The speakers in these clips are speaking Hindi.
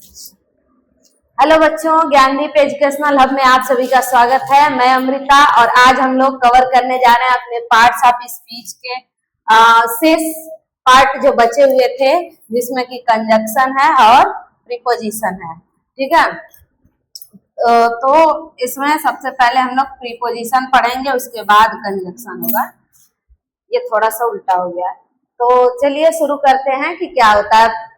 हेलो बच्चों, ज्ञानदीप एजुकेशनल हब में आप सभी का स्वागत है। मैं अमृता और आज हम लोग कवर करने जा रहे हैं अपने पार्ट्स ऑफ स्पीच के शेष पार्ट जो बचे हुए थे, जिसमें कि कंजक्शन है और प्रीपोजिशन है। ठीक है, तो इसमें सबसे पहले हम लोग प्रीपोजिशन पढ़ेंगे, उसके बाद कंजक्शन होगा। ये थोड़ा सा उल्टा हो गया है, तो चलिए शुरू करते हैं कि क्या होता है।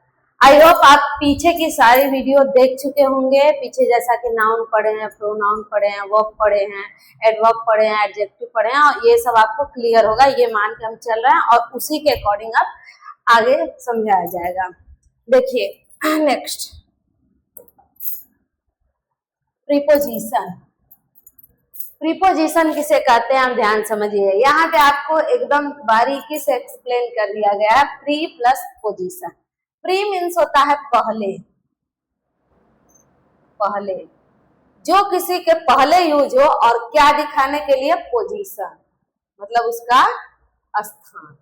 आई होप आप पीछे की सारी वीडियो देख चुके होंगे। पीछे जैसा कि नाउन पढ़े हैं, प्रोनाउन पढ़े हैं, वर्ब पढ़े हैं, एडवर्ब पढ़े हैं, एडजेक्टिव पढ़े हैं, और ये सब आपको क्लियर होगा, ये मान के हम चल रहे हैं और उसी के अकॉर्डिंग आप आगे समझाया जाएगा। देखिए नेक्स्ट, प्रीपोजिशन। प्रीपोजिशन किसे कहते हैं, हम ध्यान समझिए। यहाँ पे आपको एकदम बारीकी से एक्सप्लेन कर दिया गया है। Pre plus position. Pre means होता है पहले, पहले जो किसी के पहले यूज हो, और क्या दिखाने के लिए, पोजीशन मतलब उसका स्थान,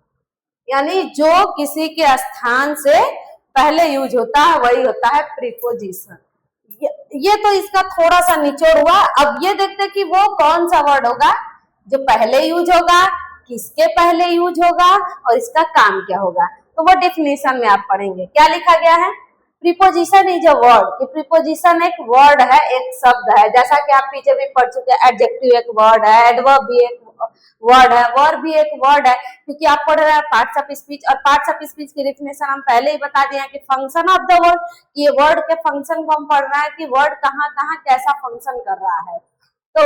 यानी जो किसी के स्थान से पहले यूज होता है वही होता है प्रीपोजिशन। ये तो इसका थोड़ा सा निचोड़ हुआ। अब ये देखते कि वो कौन सा वर्ड होगा जो पहले यूज होगा, किसके पहले यूज होगा और इसका काम क्या होगा। तो वो डेफिनेशन में आप पढ़ेंगे। क्या लिखा गया है, प्रीपोजिशन इज अ वर्ड, कि प्रीपोजिशन एक वर्ड है, एक शब्द है। जैसा कि आप पीछे भी पढ़ चुके हैं, एडजेक्टिव एक वर्ड है, एडवर्ब भी एक वर्ड है, वर्ब भी एक वर्ड है, क्योंकि आप पढ़ रहे हैं पार्ट्स ऑफ स्पीच, और पार्ट्स ऑफ स्पीच की डेफिनेशन हम पहले ही बता दिए हैं कि फंक्शन ऑफ द वर्ड, कि ये वर्ड के फंक्शन को हम पढ़ रहे हैं कि वर्ड कहाँ कहाँ कैसा फंक्शन कर रहा है। तो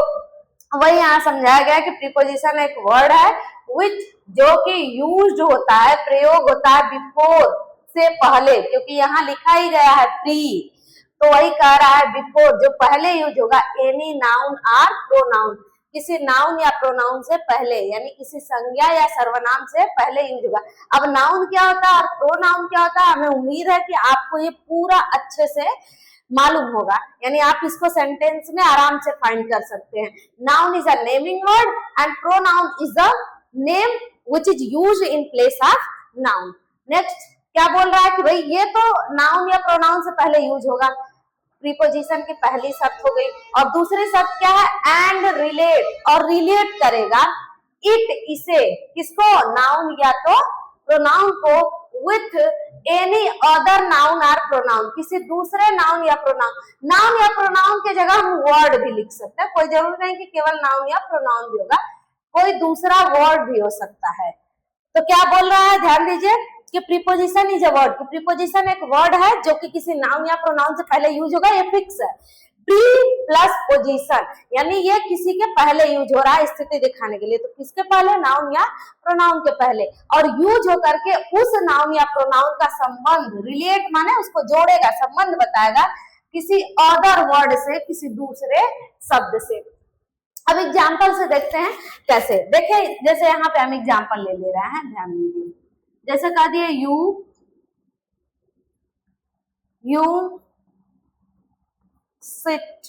वही यहाँ समझाया गया कि प्रीपोजिशन एक वर्ड है विच, जो कि यूज्ड होता है, प्रयोग होता है बिफोर से पहले, क्योंकि यहाँ लिखा ही गया है प्री, तो वही कह रहा है बिफोर, जो पहले यूज होगा एनी नाउन आर प्रोनाउन, किसी नाउन या प्रोनाउन से पहले, यानी किसी संज्ञा या सर्वनाम से पहले यूज होगा। अब नाउन क्या होता है और प्रोनाउन क्या होता है, हमें उम्मीद है कि आपको ये पूरा अच्छे से मालूम होगा, यानी आप इसको सेंटेंस में आराम से फाइंड कर सकते हैं। Noun is a naming word and pronoun is a name which is used in place of noun. Next क्या बोल रहा है कि भाई ये तो नाउन या प्रोनाउन से पहले यूज होगा, प्रीपोजिशन की पहली शर्त हो गई। और दूसरी शर्त क्या है, एंड रिलेट, और रिलेट करेगा इट, इसे, किसको, नाउन या तो प्रोनाउन को, with any other noun or pronoun, किसी दूसरे नाउन या प्रोनाउन। नाउन या प्रोनाउन के जगह हम वर्ड भी लिख सकते हैं, कोई जरूरी नहीं कि केवल नाउन या प्रोनाउन भी होगा, कोई दूसरा वर्ड भी हो सकता है। तो क्या बोल रहा है, ध्यान दीजिए कि प्रीपोजिशन इज अ वर्ड, कि प्रीपोजिशन एक वर्ड है जो कि किसी नाउन या प्रोनाउन से पहले यूज होगा, ये फिक्स है। प्री प्लस पोजीशन, यानी ये किसी के पहले यूज हो रहा है स्थिति दिखाने के लिए, तो किसके पहले, नाउन या प्रोनाउन के पहले, और यूज होकर के उस नाउन या प्रोनाउन का संबंध, रिलेट माने उसको जोड़ेगा, संबंध बताएगा किसी अदर वर्ड से, किसी दूसरे शब्द से। अब एग्जाम्पल से देखते हैं कैसे। देखिए जैसे यहाँ पे हम एग्जाम्पल ले रहे हैं, ध्यान दीजिए। जैसे कह दिए यू सिट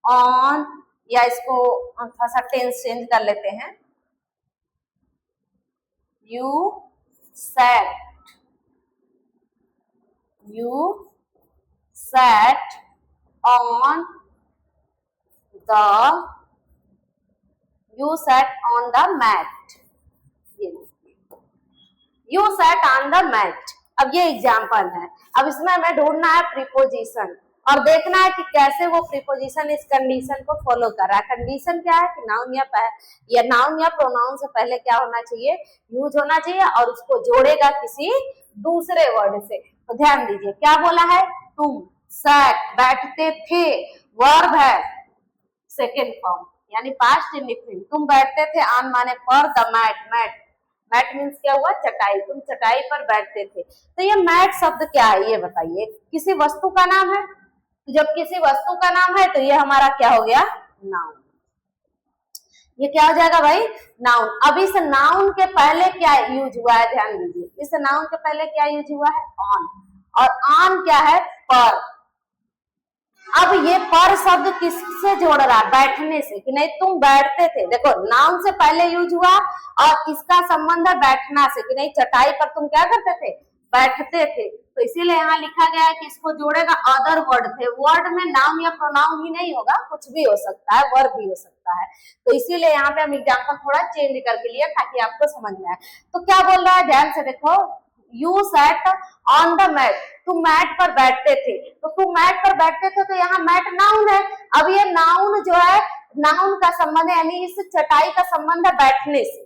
ऑन, या इसको थोड़ा सा टेंस चेंज कर लेते हैं, you sat on the mat, you sat on the mat। अब ये एग्जाम्पल है। अब इसमें हमें ढूंढना है प्रीपोजिशन, और देखना है कि कैसे वो प्रीपोजिशन इस कंडीशन को फॉलो कर रहा है। कंडीशन क्या है कि नाउन या प्रोनाउन से पहले क्या होना चाहिए, यूज होना चाहिए, और उसको जोड़ेगा किसी दूसरे वर्ड से। तो ध्यान दीजिए क्या बोला है, तुम, सैट बैठते थे, वर्ब है सेकेंड फॉर्म, यानी पास्ट इंडिफिनिट, तुम बैठते थे, ऑन माने पर, द मैट मीन्स क्या हुआ, चटाई, तुम चटाई पर बैठते थे। तो ये मैट शब्द क्या है, ये बताइए, किसी वस्तु का नाम है। जब किसी वस्तु का नाम है तो ये हमारा क्या हो गया, नाउन। ये क्या हो जाएगा भाई, नाउन। अब इस नाउन के पहले क्या यूज हुआ है, ध्यान दीजिए, इस नाउन के पहले क्या यूज हुआ है, ऑन, और ऑन क्या है, पर। अब ये पर शब्द किससे जोड़ रहा है, बैठने से, कि नहीं तुम बैठते थे। देखो नाउन से पहले यूज हुआ, और इसका संबंध है बैठना से, कि नहीं चटाई पर तुम क्या करते थे, बैठते थे। तो इसीलिए यहाँ लिखा गया है कि इसको जोड़ेगा अदर वर्ड थे। वर्ड में नाउन या प्रोनाउन ही नहीं होगा, कुछ भी हो सकता है, वर्ब भी हो सकता है। तो इसीलिए यहाँ पे हम एग्जाम्पल थोड़ा चेंज करके लिए ताकि आपको समझ में आए। तो क्या बोल रहा है, ध्यान से देखो, you sat on the mat, तुम मैट पर बैठते थे। तो तुम मैट पर बैठते थे, तो यहाँ मैट नाउन है। अब ये नाउन जो है, नाउन का संबंध है, यानी इस चटाई का संबंध है बैठने से,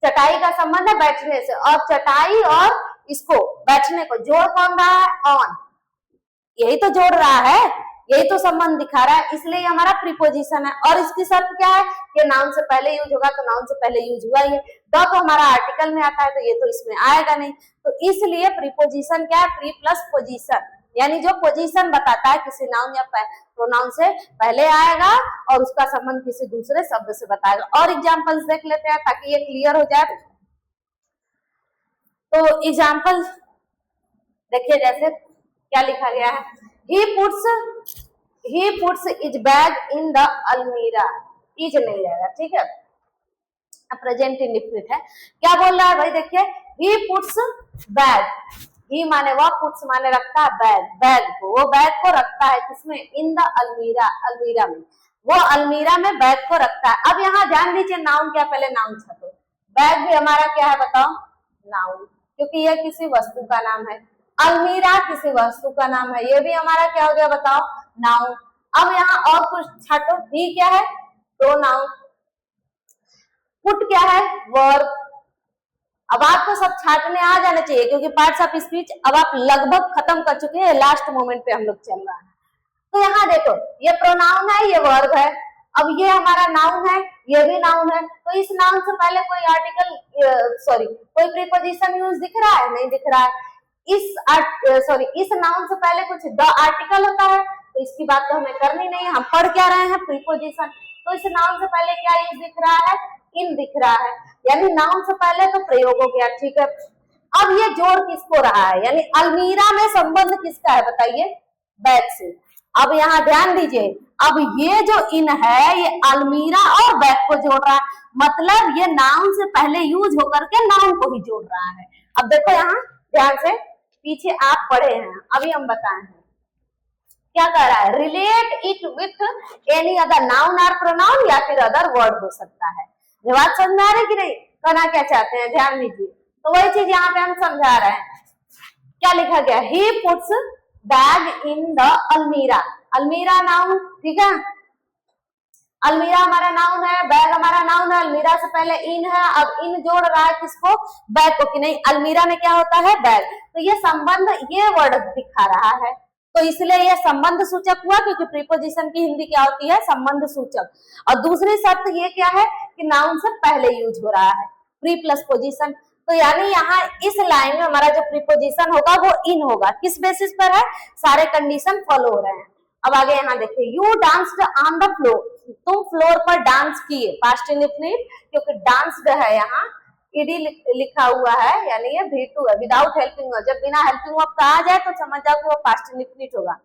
चटाई का संबंध है बैठने से, और चटाई और इसको बैठने को जोड़ कौन रहा है, ऑन, यही तो जोड़ रहा है, यही तो संबंध दिखा रहा है, इसलिए हमारा प्रीपोजिशन है। और इसकी शर्त क्या है, ये नाउन से पहले यूज होगा, तो नाउन से पहले यूज हुआ ही है। द तो हमारा आर्टिकल में आता है, तो ये तो इसमें आएगा नहीं, तो इसलिए प्रीपोजिशन क्या है, प्री प्लस पोजिशन, यानी जो पोजीशन बताता है किसी नाउन या प्रोनाउन से पहले आएगा और उसका संबंध किसी दूसरे शब्द से बताएगा। और एग्जांपल्स देख लेते हैं ताकि ये क्लियर हो जाए। तो एग्जांपल देखिए, जैसे क्या लिखा गया है, he puts his bag in the अलमीरा, इज नहीं रहेगा, ठीक है, प्रेजेंट इंडेफिनिट है। क्या बोल रहा है भाई, देखिए, he puts bag, ही माने वह, पुट्स माने रखता है, बैग, बैग को, वो बैग को रखता है किसमें, इन द अलमीरा, अलमीरा में, वो अलमीरा में बैग को रखता है। अब यहाँ ध्यान दीजिए, नाउन क्या, पहले नाउन छापो, बैग भी हमारा क्या है बताओ, नाउन, क्योंकि यह किसी वस्तु का नाम है। अलमीरा किसी वस्तु का नाम है, ये भी हमारा क्या हो गया बताओ, नाउन। अब यहाँ और कुछ छाटो, ही क्या है, प्रोनाउन, पुट क्या है, वर्ब। अब आपको सब छाटने आ जाना चाहिए, क्योंकि पार्ट्स ऑफ स्पीच अब आप लगभग खत्म कर चुके हैं, लास्ट मोमेंट पे हम लोग चल रहा है। तो यहाँ देखो, ये प्रोनाउन है, ये वर्ब है, अब ये हमारा नाउन है, ये भी नाउन है, तो इस नाउन से पहले कोई आर्टिकल, कोई प्रीपोजिशन यूज दिख रहा है, नहीं दिख रहा है। इस नाउन से पहले कुछ द आर्टिकल होता है, तो इसकी बात तो हमें करनी नहीं है, हम पढ़ क्या रहे हैं, प्रीपोजिशन। तो इस नाउन से पहले क्या यूज दिख रहा है, इन दिख रहा है, यानी नाउन से पहले तो प्रयोग हो गया, ठीक है। अब ये जोड़ किसको रहा है, यानी अलमीरा में संबंध किसका है बताइए, बैग से। अब यहाँ ध्यान दीजिए, अब ये जो इन है, ये अलमीरा और बैग को जोड़ रहा है, मतलब ये नाउन से पहले यूज होकर के नाउन को ही जोड़ रहा है। अब देखो यहाँ ध्यान से, पीछे आप पढ़े हैं, अभी हम बताए हैं, क्या कह रहा है, relate it with any other noun और प्रोनाउन, या फिर अदर वर्ड हो सकता है। बात समझ आ रही कि नहीं, कहना क्या चाहते हैं, ध्यान दीजिए। तो वही चीज यहाँ पे हम समझा रहे हैं, क्या लिखा गया, he puts bag in the अलमीरा, अलमीरा नाउन, ठीक है, अलमीरा हमारा नाउन है, बैग हमारा नाउन है, अलमीरा से पहले इन है, अब इन जोड़ रहा है किसको, बैग को, कि नहीं, अलमीरा में क्या होता है, बैग। तो ये संबंध, ये वर्ड दिखा रहा है, तो इसलिए यह संबंध सूचक हुआ, क्योंकि प्रीपोजिशन की हिंदी क्या होती है, संबंध सूचक। और दूसरी शर्त ये क्या है कि नाउन से पहले यूज हो रहा है, प्री प्लस पोजीशन। तो यानी यहाँ इस लाइन में हमारा जो प्रीपोजिशन होगा वो इन होगा, किस बेसिस पर है, सारे कंडीशन फॉलो हो रहे हैं। अब आगे यहाँ देखिए, you danced on the floor, तुम फ्लोर पर डांस किए, पास्ट इंडेफिनिट, क्योंकि डांस्ड है यहाँ, ईडी लिखा हुआ है, यानी ये V2 है, विदाउट हेल्पिंग वर्ब। जब बिना हेल्पिंग वर्ब का आ जाए तो समझ जाओ कि वो पास्ट इंडेफिनिट होगा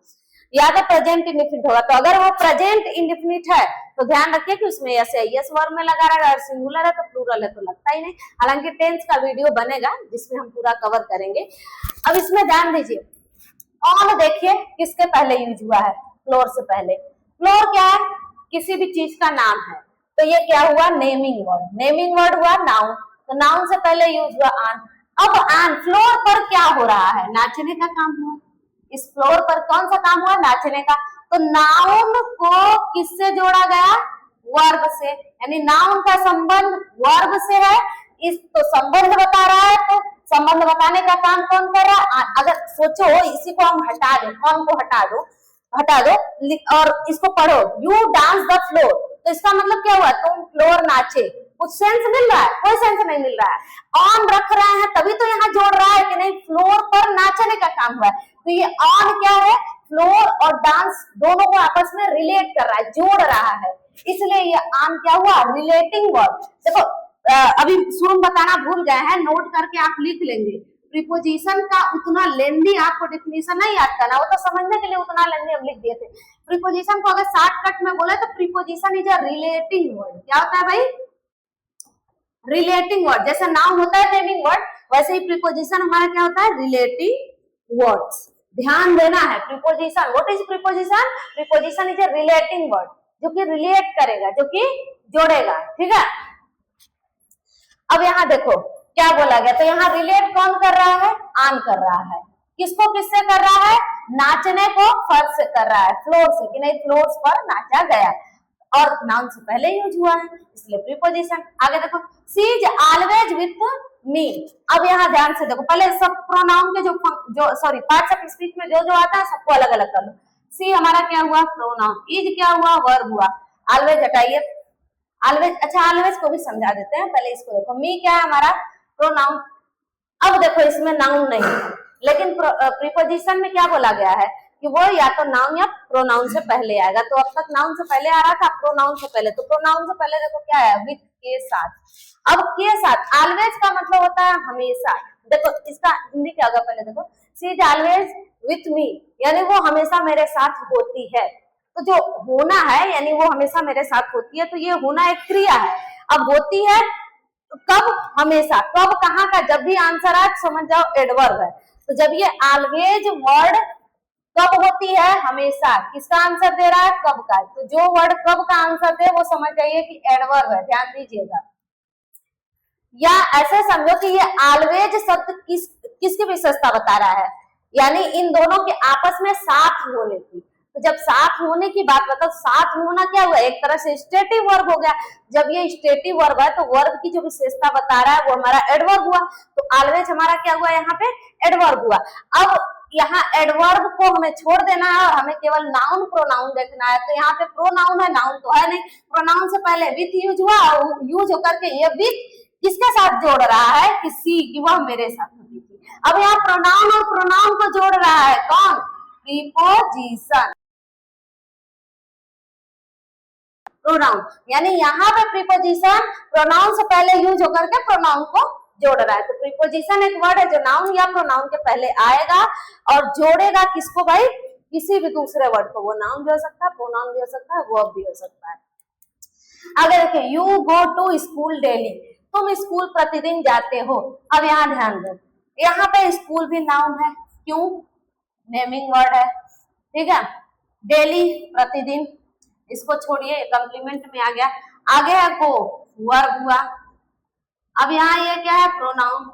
या तो प्रेजेंट इंडेफिनिट होगा। तो अगर वो प्रेजेंट इंडेफिनिट है तो ध्यान रखिए कि उसमें एस वर्ब में लगा रहेगा, और सिंगुलर है तो प्लूरल है तो लगता ही नहीं। हालांकि टेंस का वीडियो बनेगा जिसमें हम पूरा कवर करेंगे। अब इसमें ध्यान दीजिए, ऑन देखिए किसके पहले यूज हुआ है, फ्लोर से पहले। फ्लोर क्या है, किसी भी चीज का नाम है, तो ये क्या हुआ, नेमिंग वर्ड, नेमिंग वर्ड हुआ नाउन, तो नाउन से पहले यूज हुआ ऑन। अब ऑन फ्लोर पर क्या हो रहा है, नाचने का काम हुआ, इस फ्लोर पर कौन सा काम हुआ, नाचने का। तो नाउन को किससे जोड़ा गया, वर्ब से, यानी नाउन का संबंध वर्ब से है। इस तो संबंध बता रहा है, तो संबंध बताने का काम कौन कर रहा है। अगर सोचो इसी को हम हटा दें, कौन को हटा दो और इसको पढ़ो, यू डांस द फ्लोर, तो इसका मतलब क्या हुआ, तुम फ्लोर नाचे। कुछ सेंस मिल रहा है, कोई सेंस नहीं मिल रहा है। ऑन रख रहे हैं तभी तो यहाँ जोड़ रहा है कि नहीं, फ्लोर पर नाचने का काम हुआ है। तो ये ऑन क्या है, फ्लोर और डांस दोनों को आपस में रिलेट कर रहा है, जोड़ रहा है, इसलिए ये ऑन क्या हुआ, रिलेटिंग वर्ब। देखो अभी शुरू में बताना भूल गए हैं, नोट करके आप लिख लेंगे। प्रीपोजिशन का उतना लेंदी आपको डेफिनेशन नहीं याद करना, वो तो समझने के लिए उतना लेंदी हम लिख दिए थे। प्रीपोजिशन को अगर शॉर्टकट में बोले तो preposition is a relating word. क्या होता है भाई, रिलेटिंग वर्ड। जैसे नाउन होता है नेमिंग वर्ड, वैसे ही प्रीपोजिशन हमारा क्या होता है, रिलेटिंग वर्ड्स। ध्यान देना है, preposition, what is preposition? Preposition is a relating word, जो कि रिलेट करेगा, जो कि जोड़ेगा, ठीक है। अब यहाँ देखो क्या बोला गया, तो यहाँ रिलेट कौन कर रहा है? आन कर रहा है। किसको किससे कर रहा है? नाचने को फर्श से कर रहा है, फ्लोर से, कि नहीं फ्लोर्स पर नाचा गया, और नाउन से पहले यूज हुआ है, इसलिए प्रीपोजिशन। आगे देखो, she is always with me. अब यहाँ ध्यान से देखो, पहले सब प्रोनाउन के जो सॉरी पार्ट्स ऑफ स्पीच में जो जो आता है सबको अलग अलग कर लो। सी हमारा क्या हुआ? प्रोनाउन। इज क्या हुआ? वर्ब हुआ। ऑलवेज हटाइए, ऑलवेज, अच्छा ऑलवेज को भी समझा देते हैं, पहले इसको देखो। मी क्या है? हमारा प्रोनाउन। अब देखो इसमें नाउन नहीं है, लेकिन प्रीपोजिशन में क्या बोला गया है कि वो या तो नाउन या प्रोनाउन से पहले आएगा। तो अब तक नाउन से पहले आ रहा था, प्रोनाउन से पहले। तो प्रोनाउन से पहले देखो क्या है? विथ, के साथ। अब के साथ, ऑलवेज का मतलब होता है हमेशा। देखो इसका हिंदी क्या होगा? पहले देखो, she is always with me, यानी वो हमेशा मेरे साथ होती है। तो जो होना है यानी वो हमेशा मेरे साथ होती है, तो ये होना एक क्रिया है। अब होती है कब? हमेशा। कब? कहाँ का? जब भी आंसर आज समझ जाओ एडवर्ब है। तो जब ये ऑलवेज वर्ड कब होती है? हमेशा। किसका आंसर दे रहा है? कब का। तो जो वर्ड कब का आंसर दे वो समझ जाइए कि एडवर्ब है, ध्यान दीजिएगा। या ऐसे समझो कि ये ऑलवेज शब्द किसकी विशेषता बता रहा है, यानी इन दोनों के आपस में साथ होने की। तो जब साथ होने की बात बताओ, साथ होना क्या हुआ? एक तरह से स्टेटिव वर्ब हो गया। जब ये स्टेटिव वर्ब है तो वर्ब की जो विशेषता बता रहा है वो हमारा एडवर्ब हुआ। तो ऑलवेज हमारा क्या हुआ? यहाँ पे एडवर्ब हुआ। अब यहाँ एडवर्ब को हमें छोड़ देना है और हमें केवल नाउन प्रोनाउन देखना है। तो यहाँ पे प्रोनाउन है, नाउन तो है नहीं। प्रोनाउन से पहले विथ यूज हुआ, यूज होकर के ये विथ किसके साथ जोड़ रहा है? कि सी, कि वह मेरे साथ होती थी। अब यहाँ प्रोनाउन और प्रोनाउन को जोड़ रहा है कौन? प्रीपोजिशन। प्रोनाउन, यानी यहाँ पे प्रीपोजिशन प्रोनाउन से पहले यूज होकर के प्रोनाउन को जोड़ रहा है। तो प्रीपोजिशन एक वर्ड है जो नाउन या प्रोनाउन के पहले आएगा और जोड़ेगा किसको भाई? किसी भी दूसरे वर्ड को। वो नाउन भी हो सकता है, प्रोनाउन भी हो सकता है, वर्ब भी हो सकता है। अगर देखिए, you go to school daily, तुम स्कूल प्रतिदिन जाते हो। अब यहाँ ध्यान दो, यहाँ पे स्कूल भी नाउन है, क्यों? नेमिंग वर्ड है, ठीक है। डेली, प्रतिदिन, इसको छोड़िए, कॉम्प्लीमेंट में आ गया। आगे है गो, वर्ब हुआ। अब यहाँ ये क्या है? प्रोनाउन।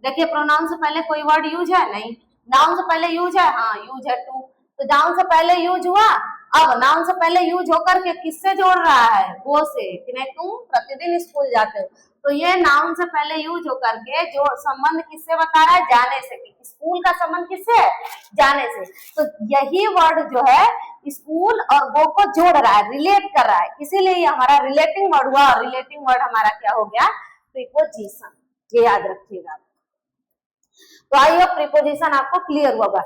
देखिए प्रोनाउन से पहले कोई वर्ड यूज है? नहीं। नाउन से पहले यूज है? हाँ यूज है, टू। तो नाउन से पहले यूज हुआ। अब नाउन से पहले यूज होकर के किससे जोड़ रहा है? वो से, कि नहीं तुम प्रतिदिन स्कूल जाते हो। तो ये नाउन से पहले यूज होकर के जो संबंध किससे बता रहा है? जाने से। कि स्कूल का संबंध किससे है? जाने से। तो यही वर्ड जो है स्कूल और गो को जोड़ रहा है, रिलेट कर रहा है, इसीलिए हमारा रिलेटिंग वर्ड हुआ। और रिलेटिंग वर्ड हमारा क्या हो गया? प्रीपोजिशन। ये याद रखिएगा। तो आई होप प्रीपोजिशन आपको क्लियर होगा।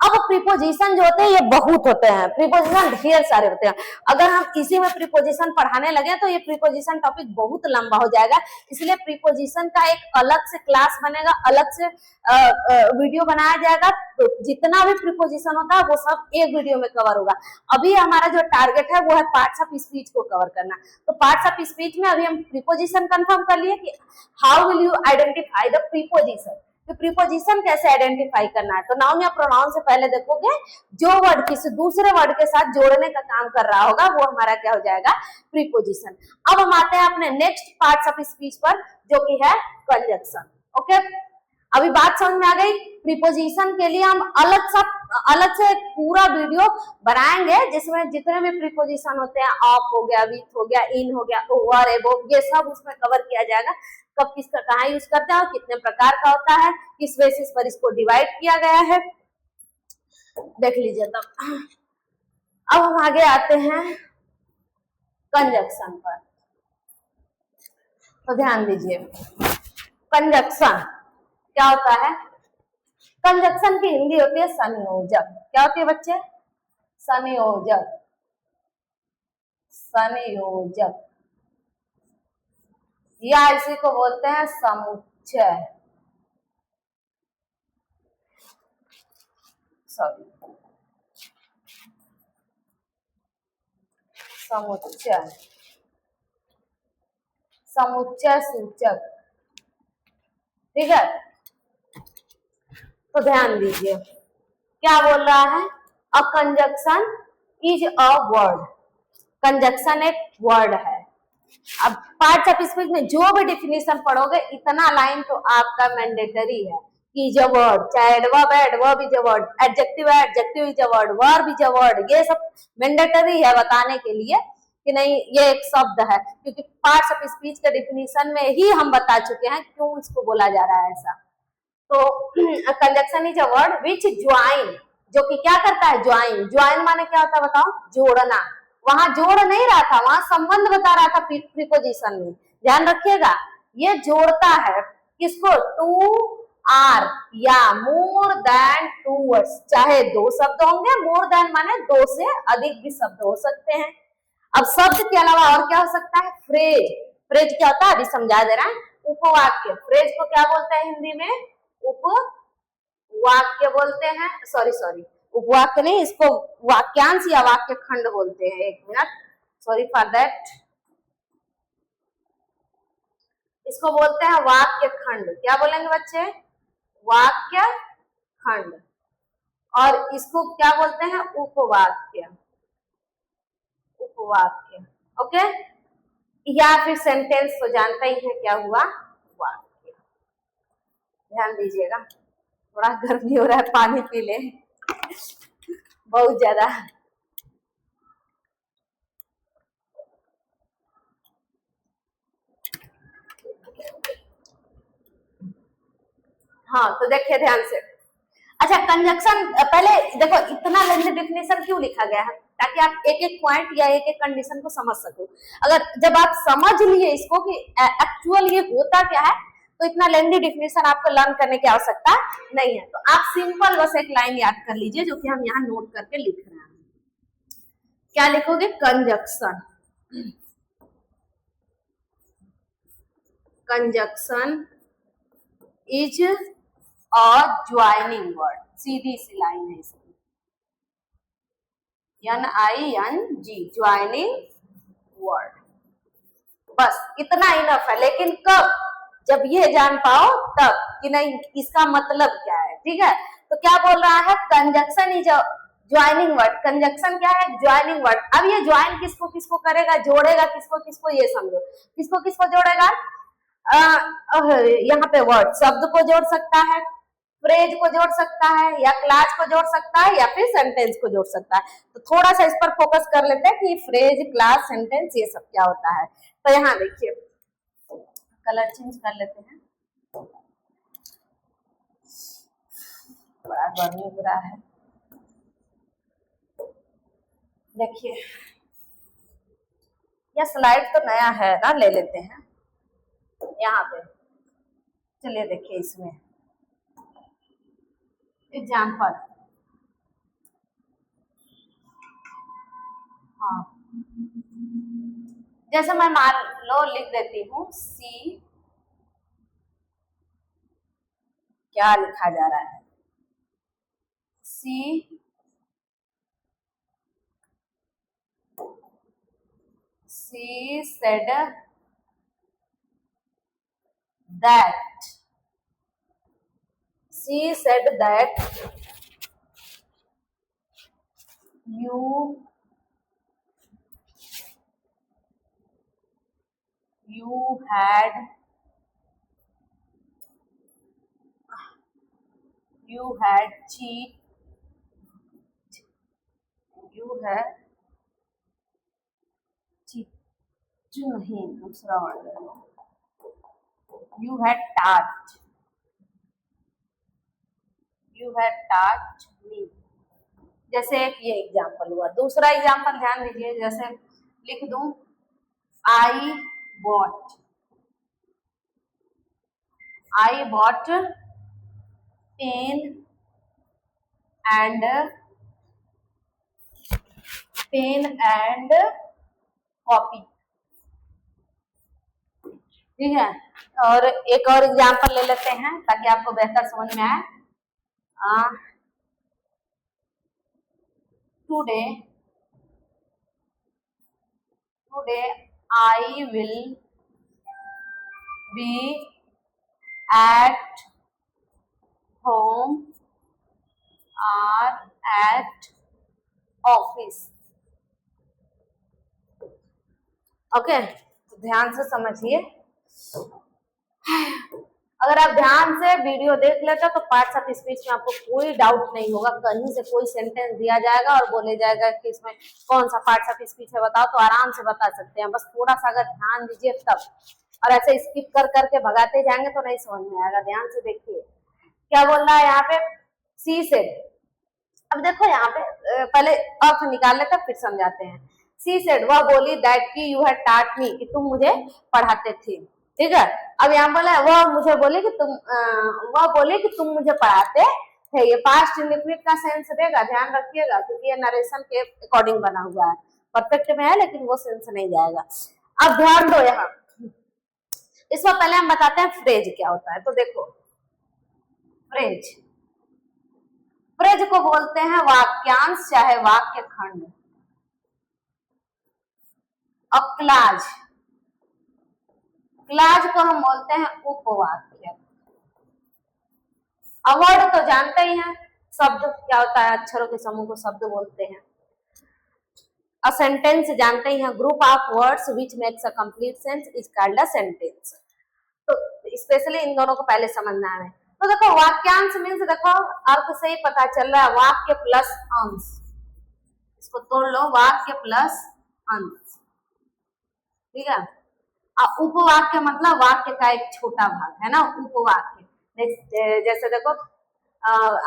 अब प्रीपोजिशन जो होते हैं ये बहुत होते हैं, प्रीपोजिशन ढेर सारे होते हैं। अगर हम इसी में प्रीपोजिशन पढ़ाने लगे तो ये प्रीपोजिशन टॉपिक बहुत लंबा हो जाएगा। इसलिए प्रीपोजिशन का एक अलग से क्लास बनेगा, अलग से वीडियो बनाया जाएगा। तो जितना भी प्रीपोजिशन होता है वो सब एक वीडियो में कवर होगा। अभी हमारा जो टारगेट है वो है पार्ट्स ऑफ स्पीच को कवर करना। तो पार्ट्स ऑफ स्पीच में अभी हम प्रीपोजिशन कंफर्म कर लिए कि how will you identify the preposition. तो प्रीपोजिशन कैसे आइडेंटिफाई करना है? तो नाउन या प्रोनाउन से पहले देखोगे जो वर्ड किसी दूसरे वर्ड के साथ जोड़ने का काम कर रहा होगा वो हमारा क्या हो जाएगा? प्रीपोजिशन। अब हम आते हैं अपने नेक्स्ट पार्ट्स ऑफ स्पीच पर, जो कि है कंजक्शन। ओके, अभी बात समझ में आ गई। प्रीपोजिशन के लिए हम अलग से पूरा वीडियो बनाएंगे जिसमें जितने भी प्रीपोजिशन होते हैं, ऑफ हो गया, विथ हो गया, इन हो गया, ओवर, एबोव, ये सब उसमें कवर किया जाएगा। कब किसका कहाँ यूज करते हैं और कितने प्रकार का होता है, किस बेसिस पर इसको डिवाइड किया गया है, देख लीजिए तब। अब हम आगे आते हैं कंजक्शन पर। तो ध्यान दीजिए, कंजक्शन क्या होता है? कंजक्शन की हिंदी होती है संयोजक। क्या होती है बच्चे? संयोजक। संयोजक या इसी को बोलते हैं समुच्चय। सॉरी, समुच्चय, समुच्चय सूचक, ठीक है। तो ध्यान दीजिए, क्या बोल रहा है? A conjunction is a word. Conjunction एक वर्ड है। अब पार्ट्स ऑफ स्पीच में जो भी डिफिनेशन पढ़ोगे इतना लाइन तो आपका मैंडेटरी है। इज अ वर्ड, चाहे एडवर्ब है adverb is a word, adjective है adjective is a word, verb is a word, ये सब मैंडेटरी है बताने के लिए कि नहीं ये एक शब्द है, क्योंकि पार्ट्स ऑफ स्पीच के डिफिनेशन में ही हम बता चुके हैं क्यों इसको बोला जा रहा है ऐसा। तो conjunction is a word which join, जो कि क्या करता है? ज्वाइन। ज्वाइन माने क्या होता है बताओ? जोड़ना। वहां जोड़ नहीं रहा था, वहां संबंध बता रहा था प्रीपोजिशन में, ध्यान रखिएगा। ये जोड़ता है किसको? टू आर या मोर देन टू वर्ड्स, चाहे दो शब्द होंगे, मोर देन माने दो से अधिक भी शब्द हो सकते हैं। अब शब्द के अलावा और क्या हो सकता है? फ्रेज। फ्रेज क्या होता है? अभी समझा दे रहा है। उपवाक्य। फ्रेज को क्या बोलते हैं हिंदी में? उपवाक्य बोलते हैं। सॉरी उपवाक्य नहीं, इसको वाक्यांश या वाक्य खंड बोलते हैं। एक मिनट, सॉरी फॉर दैट। इसको बोलते हैं वाक्य खंड। क्या बोलेंगे बच्चे? वाक्य खंड। और इसको क्या बोलते हैं? उपवाक्य। उपवाक्य, ओके। या फिर सेंटेंस तो जानते ही है क्या हुआ? वाक्य। ध्यान दीजिएगा, थोड़ा गर्मी हो रहा है, पानी पी ले बहुत ज्यादा। हाँ तो देखिए ध्यान से। अच्छा कंजक्शन, पहले देखो इतना लेंथी डेफिनेशन क्यों लिखा गया है? ताकि आप एक एक पॉइंट या एक एक कंडीशन को समझ सको। अगर जब आप समझ लिए इसको कि एक्चुअल ये होता क्या है, तो इतना लेंथी डेफिनेशन आपको लर्न करने की आवश्यकता नहीं है। तो आप सिंपल बस एक लाइन याद कर लीजिए, जो कि हम यहाँ नोट करके लिख रहे हैं। क्या लिखोगे? Conjunction. Conjunction is a joining word. सीधी सी लाइन है इसकी, NING, ज्वाइनिंग वर्ड। बस इतना इनफ है। लेकिन कब? जब ये जान पाओ तब कि नहीं इसका मतलब क्या है। ठीक है, तो क्या बोल रहा है? Conjunction is a joining word. Conjunction क्या है? Joining word. अब ये ज्वाइन किसको किसको करेगा? जोड़ेगा किसको किसको? ये समझो, किसको किसको जोड़ेगा? यहाँ पे वर्ड, शब्द को जोड़ सकता है, फ्रेज को जोड़ सकता है, या क्लास को जोड़ सकता है, या फिर सेंटेंस को जोड़ सकता है। तो थोड़ा सा इस पर फोकस कर लेते हैं कि फ्रेज, क्लास, सेंटेंस ये सब क्या होता है। तो यहाँ देखिए, कलर चेंज कर लेते हैं, बड़ा गर्मी हो रहा है। देखिए यह स्लाइड तो नया है ना, ले लेते हैं यहाँ पे। चलिए देखिए इसमें एग्जाम्पल। हाँ जैसे मैं मान लो लिख देती हूँ सी, क्या लिखा जा रहा है? सी said that, she said that you had cheat, you had cheat, नहीं दूसरा वर्ड है, you had touched me। जैसे एक ये एग्जाम्पल हुआ। दूसरा एग्जाम्पल ध्यान दीजिए, जैसे लिख दूं I bought pen and copy. ठीक है, और एक और एग्जाम्पल ले लेते हैं ताकि आपको बेहतर समझ में आए। Today I will be at home or at office. Okay, तो ध्यान से समझिए। अगर आप ध्यान से वीडियो देख लेते तो पार्ट्स ऑफ स्पीच में आपको कोई डाउट नहीं होगा। कहीं से कोई सेंटेंस दिया जाएगा और बोले जाएगा कि इसमें कौन सा पार्ट्स ऑफ स्पीच है बताओ, तो आराम से बता सकते हैं। बस थोड़ा सा अगर ध्यान दीजिए तब, और ऐसे स्किप कर करके भगाते जाएंगे तो नहीं समझ में आएगा। ध्यान से देखिए क्या बोल रहा है यहाँ पे, सी सेड। अब देखो यहाँ पे पहले अर्थ निकाल लेते फिर समझाते हैं। सी सेड, वह बोली, दैट की यू हैड टॉट मी, कि तुम मुझे पढ़ाते थे। ठीक है, अब यहाँ बोला वह मुझे बोले कि तुम मुझे पढ़ाते थे। ये पास्ट इंडेफिनिट का सेंस देगा, ध्यान रखिएगा, क्योंकि ये नरेशन के अकॉर्डिंग बना हुआ है। परफेक्ट में है लेकिन वो सेंस नहीं जाएगा। अब ध्यान दो यहाँ, इसमें पहले हम बताते हैं फ्रेज क्या होता है। तो देखो फ्रेज को बोलते हैं वाक्यांश चाहे वाक्य खंड। अब क्लाज को हम बोलते हैं उपवाक्य। वर्ड तो जानते ही हैं, शब्द क्या होता है, अक्षरों के समूह को शब्द बोलते हैं। अ सेंटेंस जानते ही हैं, group of words which makes a complete sense is called a sentence. तो स्पेशली इन दोनों को पहले समझना है। तो देखो वाक्यांश मीन्स, देखो अर्थ से ही पता चल रहा है, वाक्य प्लस अंश। इसको तोड़ लो, वाक्य प्लस अंश। ठीक है, उपवाक्य मतलब वाक्य का एक छोटा भाग है ना, उपवाक्य। जैसे देखो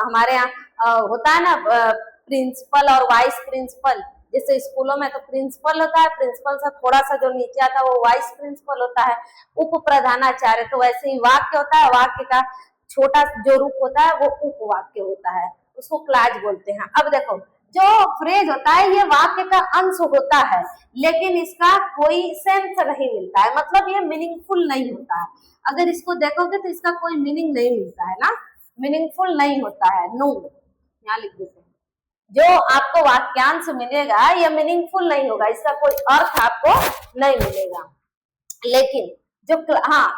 हमारे यहाँ होता है ना प्रिंसिपल और वाइस प्रिंसिपल। जैसे स्कूलों में तो प्रिंसिपल होता है, प्रिंसिपल से थोड़ा सा जो नीचे आता है वो वाइस प्रिंसिपल होता है, उप प्रधानाचार्य। तो वैसे ही वाक्य होता है, वाक्य का छोटा जो रूप होता है वो उपवाक्य होता है, उसको क्लाज बोलते हैं। अब देखो जो फ्रेज होता है ये वाक्य का अंश होता है, लेकिन इसका कोई सेंस नहीं मिलता है, मतलब ये मीनिंगफुल नहीं होता है। अगर इसको देखोगे तो इसका कोई मीनिंग नहीं मिलता है ना, मीनिंगफुल नहीं होता है। नो, यहाँ लिख देते हैं, जो आपको वाक्यांश मिलेगा ये मीनिंगफुल नहीं होगा, इसका कोई अर्थ आपको नहीं मिलेगा। लेकिन जो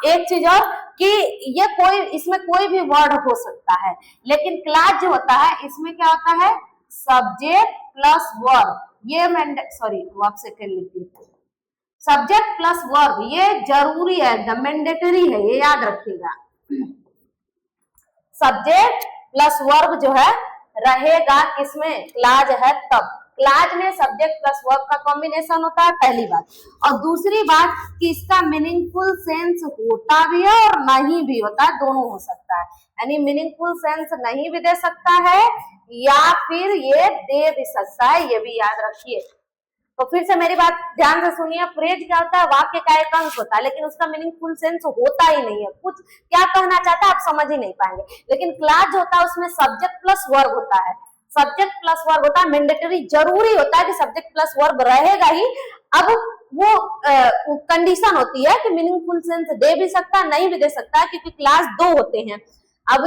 एक चीज और कि ये इसमें कोई भी वर्ड हो सकता है, लेकिन क्लास जो होता है इसमें क्या होता है, सब्जेक्ट प्लस वर्ब। ये वर्ब से कर लीजिए, सब्जेक्ट प्लस वर्ब ये जरूरी है, एकदम मैंडेटरी है, ये याद रखिएगा। सब्जेक्ट प्लस वर्ब जो है रहेगा किसमें, क्लाज है तब। क्लाज में सब्जेक्ट प्लस वर्ब का कॉम्बिनेशन होता है, पहली बात। और दूसरी बात कि इसका मीनिंगफुल सेंस होता भी है और नहीं भी होता है, दोनों हो सकता है। यानी मीनिंगफुल सेंस नहीं भी दे सकता है या फिर ये दे भी सकता है, ये भी याद रखिए। तो फिर से मेरी बात ध्यान से सुनिए, फ्रेज क्या होता है, वाक्य का एक अंश होता है, लेकिन उसका मीनिंगफुल सेंस होता ही नहीं है। कुछ क्या कहना चाहता है आप समझ ही नहीं पाएंगे। लेकिन क्लाज होता है उसमें सब्जेक्ट प्लस वर्ब होता है, सब्जेक्ट प्लस वर्ब होता है, मैंडेटरी जरूरी होता है कि सब्जेक्ट प्लस वर्ब रहेगा ही। अब वो कंडीशन होती है कि मीनिंगफुल सेंस दे भी सकता है, नहीं भी दे सकता है, क्योंकि क्लास दो होते हैं। अब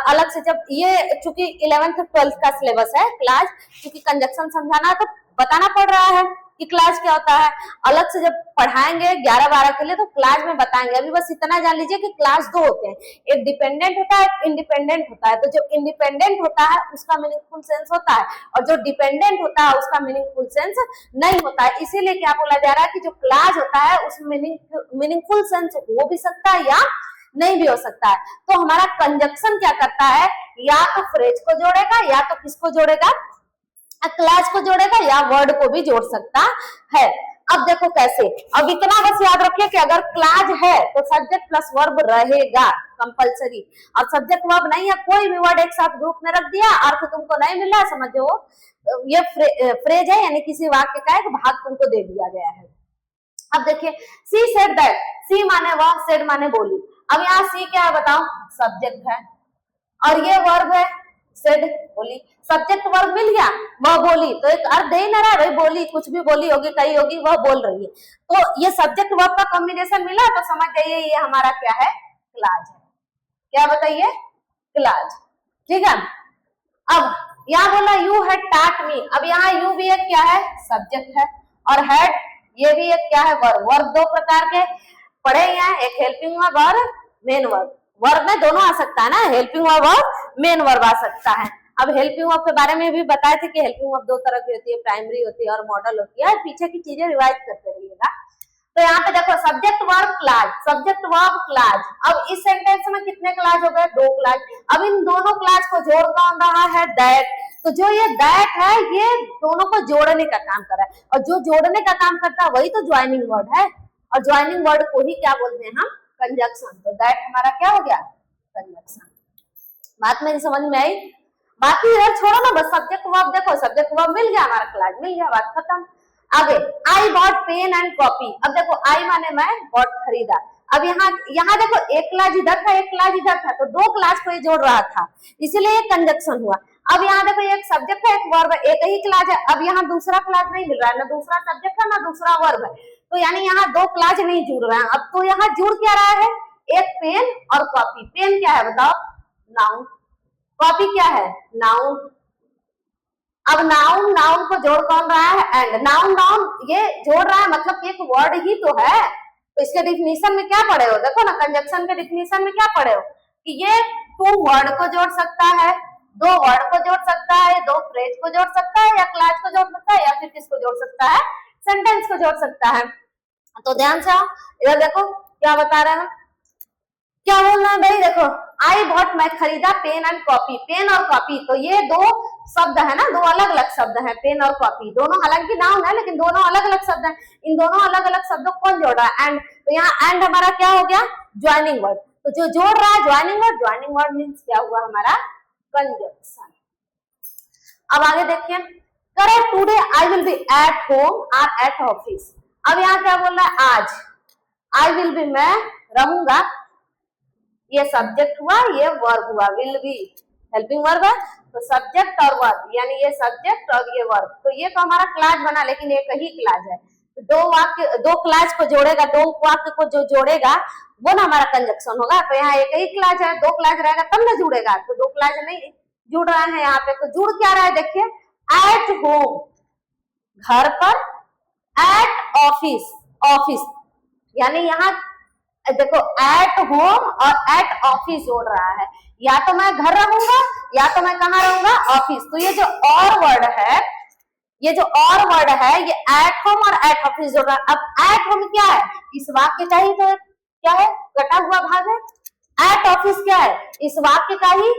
अलग से जब ये चूंकि 11th 12th का सिलेबस है, क्लास चूंकि कंजक्शन समझाना है तो बताना पड़ रहा है कि क्लास क्या होता है। अलग से जब पढ़ाएंगे 11-12 के लिए तो क्लास में बताएंगे। अभी बस इतना जान लीजिए कि क्लास दो होते हैं, एक डिपेंडेंट होता है, एक इंडिपेंडेंट होता है। तो जो इंडिपेंडेंट होता है उसका मीनिंगफुल सेंस होता है, और जो डिपेंडेंट होता है उसका मीनिंगफुल सेंस नहीं होता है। इसीलिए क्या बोला जा रहा है कि जो क्लास होता है उसमें मीनिंगफुल सेंस हो भी सकता है या नहीं भी हो सकता है। तो हमारा कंजक्शन क्या करता है, या तो फ्रेज को जोड़ेगा या तो किसको जोड़ेगा, क्लास को जोड़ेगा, या वर्ड को भी जोड़ सकता है। अब देखो कैसे, अब इतना बस याद रखिए कि अगर क्लास है तो सब्जेक्ट प्लस वर्ब रहेगा कंपलसरी, और सब्जेक्ट वर्ब नहीं है, कोई भी वर्ड एक साथ ग्रुप में रख दिया, अर्थ तुमको नहीं मिल रहा, समझो ये फ्रेज है, यानी किसी वाक्य का एक भाग तुमको दे दिया गया है। अब देखिए, सी सेड दैट, सी माने वह, सेड माने बोली। अब यहाँ सी क्या है बताओ, सब्जेक्ट है, और ये वर्ब है सेड, बोली। सब्जेक्ट वर्ब मिल गया, वह बोली, तो एक अर्थ दे ही ना रहा है भाई, बोली कुछ भी बोली होगी, कही होगी, वह बोल रही है। तो ये सब्जेक्ट वर्ब का कॉम्बिनेशन मिला, तो समझ जाइए ये हमारा क्या है, क्लाज है। क्या बताइए, क्लाज। ठीक है, अब यहाँ बोला यू हैड टॉट मी। अब यहाँ यू भी एक क्या है, सब्जेक्ट है, और हैड ये भी एक क्या है, वर्ब। वर्ब दो प्रकार के पढ़े हैं, एक हेल्पिंग वर्ब और मेन वर्ब। वर्ब में दोनों आ सकता है ना, हेल्पिंग वर्ब और मेन वर्ब आ सकता है। अब हेल्पिंग वर्ब के बारे में भी बताए थे कि हेल्पिंग वर्ब दो तरह की होती है, प्राइमरी होती है और मॉडल होती है। पीछे की चीजें रिवाइज करते रहिएगा। तो यहाँ पे देखो subject verb class, subject verb class. अब इस सेंटेंस में कितने क्लास हो गए? 2 क्लास। अब इन दोनों क्लास को जोड़ कौन रहा है? दैट। तो जो ये दैट है ये दोनों को जोड़ने का काम कर रहा है, और जो जोड़ने का काम करता है वही तो ज्वाइनिंग वर्ड है, और ज्वाइनिंग वर्ड को ही क्या बोलते हैं हम? कंजक्शन। तो दैट हमारा क्या हो गया? कंजक्शन। बात मेरी समझ में आई? बाकी इधर छोड़ो ना, बस सब्जेक्ट वर्ब देखो, सब्जेक्ट वर्ब मिल गया, हमारा क्लास मिल गया, बात खत्म। आगे I bought pen and copy. अब देखो आई माने मैं, बॉट खरीदा। अब यहाँ देखो एक क्लास इधर था, एक क्लास इधर था, तो 2 क्लास को ये जोड़ रहा था, इसीलिए ये कंजक्शन हुआ। अब यहाँ देखो एक सब्जेक्ट है, एक वर्ब है, एक ही क्लास है। अब यहाँ दूसरा क्लास नहीं मिल रहा है, ना दूसरा सब्जेक्ट है ना दूसरा वर्ब है, तो यानी यहाँ 2 क्लास नहीं जुड़ रहे हैं। अब तो यहाँ जुड़ क्या रहा है? एक पेन और कॉपी। पेन क्या है बताओ? नाउन। कॉपी क्या है? नाउन। अब नाउन, नाउन को जोड़ कौन रहा है? एंड। नाउन नाउन ये जोड़ रहा है, मतलब एक वर्ड ही तो है। तो इसके डिफिनीशन में क्या पढ़े हो? देखो ना, कंजक्शन के डिफिनीशन में क्या पढ़े हो कि ये 2 वर्ड को जोड़ सकता है, 2 वर्ड को जोड़ सकता है, 2 फ्रेज को जोड़ सकता है, या क्लास को जोड़ सकता है, या फिर किसको जोड़ सकता है? सेंटेंस को जोड़ सकता है। तो ध्यान से आओ, इधर देखो क्या बता रहे हैं, क्या बोलना है भाई? देखो आई बॉट मैं खरीदा पेन एंड कॉपी। पेन और कॉपी तो ये 2 शब्द है ना, 2 अलग अलग शब्द हैं। पेन और कॉपी दोनों हालांकि नाउन है, लेकिन दोनों अलग अलग शब्द हैं। इन दोनों अलग अलग शब्दों को कौन जोड़ रहा है? एंड। तो यहाँ एंड हमारा क्या हो गया? Joining word. तो जो जोड़ रहा है joining word, joining word means क्या हुआ? हमारा कंजक्शन। अब आगे देखिए, correct today I will be at home और एट ऑफिस। अब यहाँ क्या बोल रहा है? आज। आई विल बी मैं रहूंगा, ये सब्जेक्ट हुआ, ये वर्ब हुआ। विल बी हेल्पिंग वर्ब है, तो सब्जेक्ट और वर्ब, यानी ये सब्जेक्ट और ये वर्ब, तो ये तो हमारा क्लास बना, लेकिन एक ही क्लास है। तो 2 क्लास को जोड़ेगा, 2 वाक्य को जो जोड़ेगा वो ना हमारा कंजक्शन होगा। तो यहाँ एक ही क्लास है, 2 क्लास रहेगा तब ना जुड़ेगा, तो 2 क्लास नहीं जुड़ रहा है यहाँ पे। तो जुड़ क्या रहा है? देखिए एट होम घर पर, एट ऑफिस ऑफिस, यानी यहाँ देखो एट होम और एट ऑफिस जोड़ रहा है। या तो मैं घर रहूंगा या तो मैं कहाँ रहूंगा? ऑफिस। तो ये जो और वर्ड है, ये जो और वर्ड है, ये एट होम और एट ऑफिस जोड़ रहा है। अब एट होम क्या है? इस वाक्य का ही तो क्या है? कटा हुआ भाग है। एट ऑफिस क्या है? इस वाक्य का ही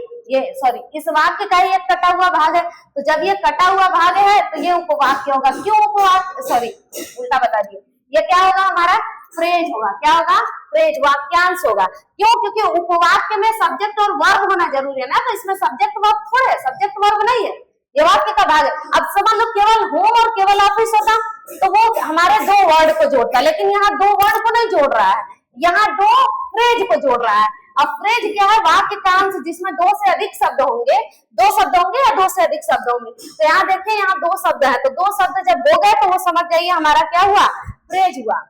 इस वाक्य का ही एक कटा हुआ भाग है। तो जब ये कटा हुआ भाग है तो ये उपवाक्य होगा। क्यों उपवाक्य? उल्टा बता दिए। ये क्या होगा? हमारा फ्रेज होगा। क्या होगा? फ्रेज, वाक्यांश होगा। क्यों? क्योंकि उपवाक्य में सब्जेक्ट और वर्ब होना जरूरी है ना, तो इसमें सब्जेक्ट वर्ब थोड़े है, सब्जेक्ट वर्ब नहीं है, ये वाक्य का भाग है। अब समझ लो केवल होम और केवल ऑफिस होता तो वो हमारे 2 वर्ड को जोड़ता, लेकिन यहाँ 2 वर्ड को नहीं जोड़ रहा है, यहाँ 2 फ्रेज को जोड़ रहा है। अब फ्रेज क्या है? वाक्य का अंश जिसमें 2 से अधिक शब्द होंगे, 2 शब्द होंगे या 2 से अधिक शब्द होंगे। तो यहाँ देखिए यहाँ 2 शब्द है, तो 2 शब्द जब हो गए तो वो समझ जाइए हमारा क्या हुआ? फ्रेज हुआ।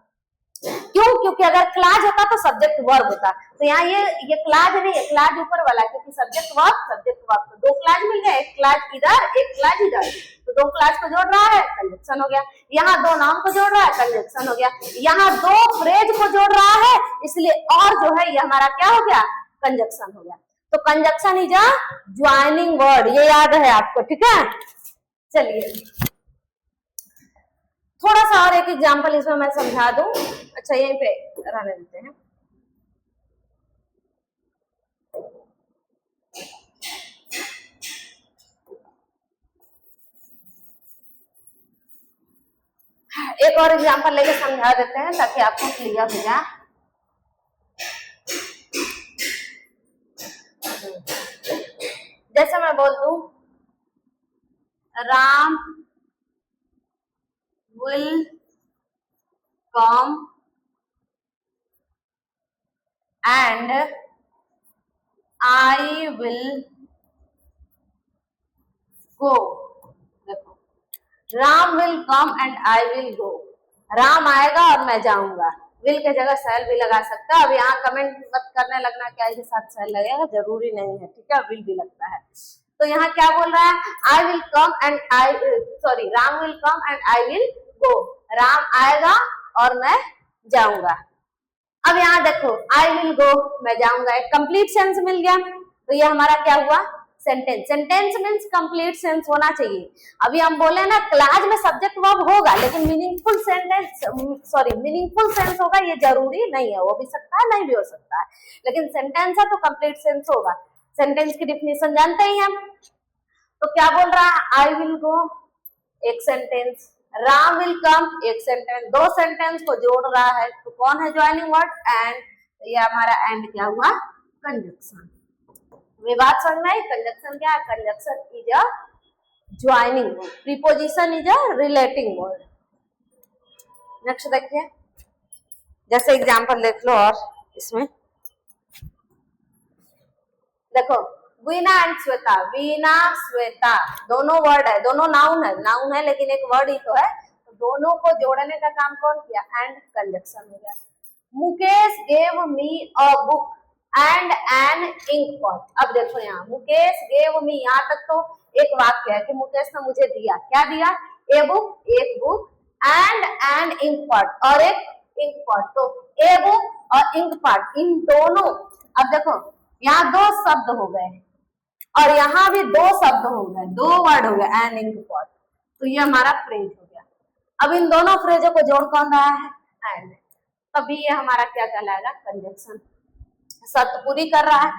क्यों? क्योंकि अगर क्लास होता तो सब्जेक्ट वर्ब होता। तो यहाँ ये क्लास नहीं है, क्लास ऊपर वाला, क्योंकि सब्जेक्ट वर्ब। तो 2 क्लास मिल गए, एक क्लास इधर एक क्लास इधर, तो 2 क्लास को जोड़ रहा है, कंजक्शन हो गया। यहाँ 2 नाउन को जोड़ रहा है, कंजक्शन हो गया। यहाँ 2 फ्रेज को जोड़ रहा है, इसलिए और जो है ये हमारा क्या हो गया? कंजक्शन हो गया। तो conjunction is a joining word, ये याद है आपको, ठीक है? चलिए थोड़ा सा और एक एग्जाम्पल इसमें मैं समझा दूं। अच्छा यहीं पे रहने देते हैं। एक और एग्जाम्पल लेके समझा देते हैं ताकि आपको क्लियर हो जाए। जैसे मैं बोल दूं, Ram will come and I will go। देखो Ram will come and I will go, Ram आएगा और मैं जाऊंगा। विल के जगह शैल भी लगा सकता है। अब यहाँ कमेंट मत करने लगना क्या इसके साथ शैल लगेगा, जरूरी नहीं है, ठीक है? विल भी लगता है। तो यहाँ क्या बोल रहा है? I will come and Ram will come and I will go, Ram आएगा और मैं जाऊंगा। अब यहाँ देखो आई विल गो, मैं जाऊंगा, एक कंप्लीट सेंस मिल गया। तो ये हमारा क्या हुआ? Sentence. Sentence means complete sense होना चाहिए। अभी हम बोले ना क्लास में सब्जेक्ट वर्ब होगा लेकिन मीनिंगफुल सेंटेंस मीनिंगफुल सेंस होगा ये जरूरी नहीं है, हो भी सकता है नहीं भी हो सकता है, लेकिन सेंटेंस है तो कंप्लीट सेंस होगा। सेंटेंस की डिफिनेशन जानते ही हम, तो क्या बोल रहा है, आई विल गो एक सेंटेंस, राम विल कम एक सेंटेंस, दो सेंटेंस को जोड़ रहा है तो कौन है ज्वाइनिंग वर्ड, एंड। ये हमारा एंड क्या हुआ, कंजक्शन। ये बात समझ में आई, कंजक्शन क्या है, conjunction is a joining word, preposition is a relating word. Next देखिए, जैसे एग्जांपल देख लो, और इसमें देखो वीना एंड श्वेता, वीना श्वेता दोनों वर्ड है, दोनों नाउन है लेकिन एक वर्ड ही तो है, तो दोनों को जोड़ने का काम कौन किया, एंड कंजक्शन हो गया। Mukesh gave me a book and an ink pot. अब देखो यहाँ मुकेश गेव मी, यहाँ तक तो एक वाक्य है कि मुकेश ने मुझे दिया, क्या दिया, ए बुक एक book, and an ink pot और एक इंक पॉट, तो ए बुक और इंक पॉट इन दोनों, अब देखो यहाँ दो शब्द हो गए और यहाँ भी दो शब्द हो गए, दो वर्ड हो गए, एन इंक पॉट, तो ये हमारा फ्रेज हो गया। अब इन दोनों फ्रेजों को जोड़ कौन रहा है, एंड, तभी ये हमारा क्या कहलाएगा, कंजक्शन, शर्त पूरी कर रहा है।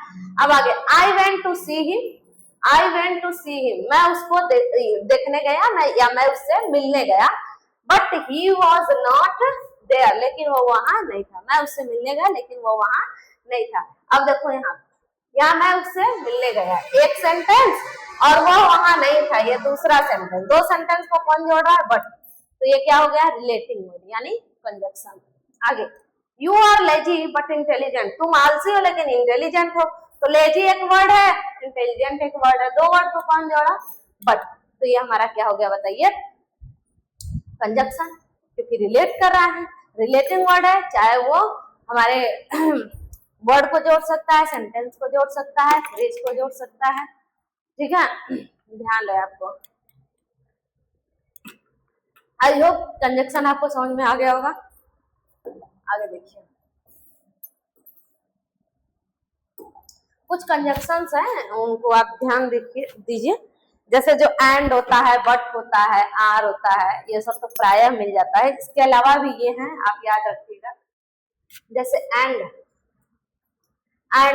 अब आगे, I went to see him, I went to see him, मैं उसको देखने गया, मैं उससे मिलने गया, but he was not there, लेकिन वो वहां नहीं था, मैं उससे मिलने गया लेकिन वो वहां नहीं था। अब देखो यहाँ मैं उससे मिलने गया, एक सेंटेंस, और वो वहां नहीं था, ये दूसरा सेंटेंस, दो सेंटेंस को कौन जोड़ रहा है, बट, तो ये क्या हो गया, रिलेटिंग वर्ड यानी कंजक्शन। आगे, you are lazy but intelligent, तुम आलसी हो लेकिन इंटेलिजेंट हो, तो लेजी एक वर्ड है, इंटेलिजेंट एक वर्ड है, दो वर्ड को कौन जोड़ा, बट, तो ये हमारा क्या हो गया बताइए, कंजक्शन, क्योंकि रिलेट कर रहा है, रिलेटिंग वर्ड है, चाहे वो हमारे वर्ड को जोड़ सकता है, सेंटेंस को जोड़ सकता है, फ्रेज को जोड़ सकता है, ठीक है, ध्यान रहे आपको। आई होप कंजक्शन आपको समझ में आ गया होगा। आगे देखिए, कुछ कंजक्शंस हैं उनको आप ध्यान दीजिए, जैसे जो एंड होता है, बट होता है, आर होता है, ये सब तो प्रायः मिल जाता है, इसके अलावा भी ये हैं, आप याद रखिएगा। जैसे एंड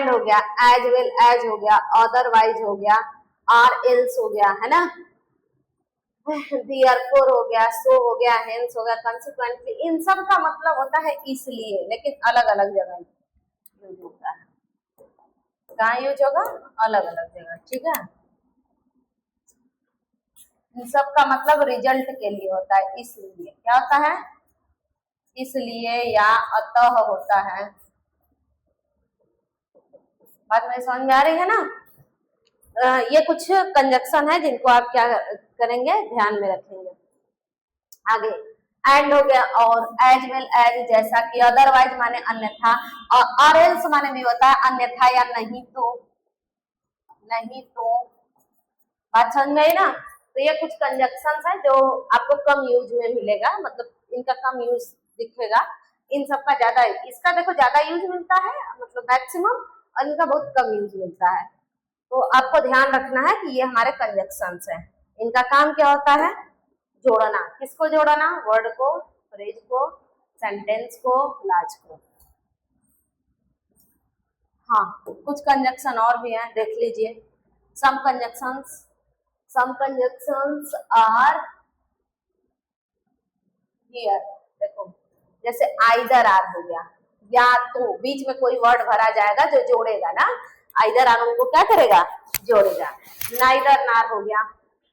हो गया, एज वेल एज हो गया, अदरवाइज हो गया, आर एल्स हो गया, है ना, देयरफॉर हो गया, सो हो गया, हेंस हो गया, कंसिक्वेंटली, इन सब का मतलब होता है इसलिए, लेकिन अलग अलग जगह यूज होता है, कहाँ यूज होगा, अलग अलग जगह, ठीक है। इन सब का मतलब रिजल्ट के लिए होता है, इसलिए क्या होता है, इसलिए या अतः होता है, बात में समझ में आ रही है ना। ये कुछ कंजक्शन है जिनको आप क्या करेंगे, ध्यान में रखेंगे। आगे, एंड हो गया, और एज वेल एज, जैसा कि, अदरवाइज माने अन्यथा, और एल्स माने भी होता है अन्यथा या नहीं तो, बात समझ में आई ना। तो ये कुछ कंजक्शंस है जो आपको कम यूज में मिलेगा, मतलब इनका कम यूज दिखेगा, इन सब का ज्यादा, इसका देखो ज्यादा यूज मिलता है, मतलब मैक्सिमम, और इनका बहुत कम यूज मिलता है। तो आपको ध्यान रखना है कि ये हमारे कंजक्शंस हैं, इनका काम क्या होता है, जोड़ना, किसको जोड़ना, वर्ड को, फ्रेज को, सेंटेंस को, क्लॉज को। हाँ, कुछ कंजक्शन और भी हैं, देख लीजिए। सम कंजक्शंस आर हियर, देखो जैसे आइदर आर हो गया, या तो, बीच में कोई वर्ड भरा जाएगा जो जोड़ेगा ना, आइदर आर उनको क्या करेगा, जोड़ेगा। नाइदर नार हो गया,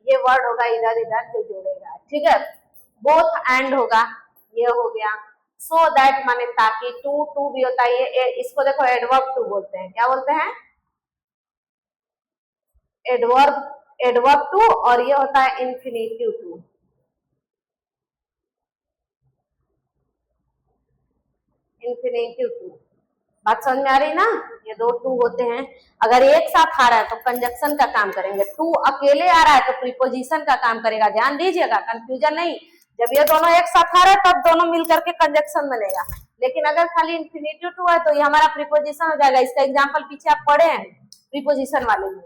ये वर्ड होगा इधर इधर जो जोड़ेगा, ठीक है। बोथ एंड होगा, ये हो गया। सो दैट माने ताकि, टू भी होता है, ये इसको देखो एडवर्ब टू बोलते हैं, क्या बोलते हैं, एडवर्ब टू, और ये होता है इंफिनिटिव टू, इंफिनिटिव टू, बात समझ में आ रही ना। ये दो टू होते हैं, अगर एक साथ आ रहा है तो कंजक्शन का काम करेंगे, टू अकेले आ रहा है तो प्रीपोजिशन का काम करेगा, ध्यान दीजिएगा, कंफ्यूजन नहीं। जब ये दोनों एक साथ आ रहा है तब दोनों मिलकर के कंजक्शन बनेगा, लेकिन अगर खाली इंफिनिटिव टू है तो ये हमारा प्रीपोजिशन हो जाएगा। इसका एग्जाम्पल पीछे आप पढ़े हैं प्रीपोजिशन वाले में,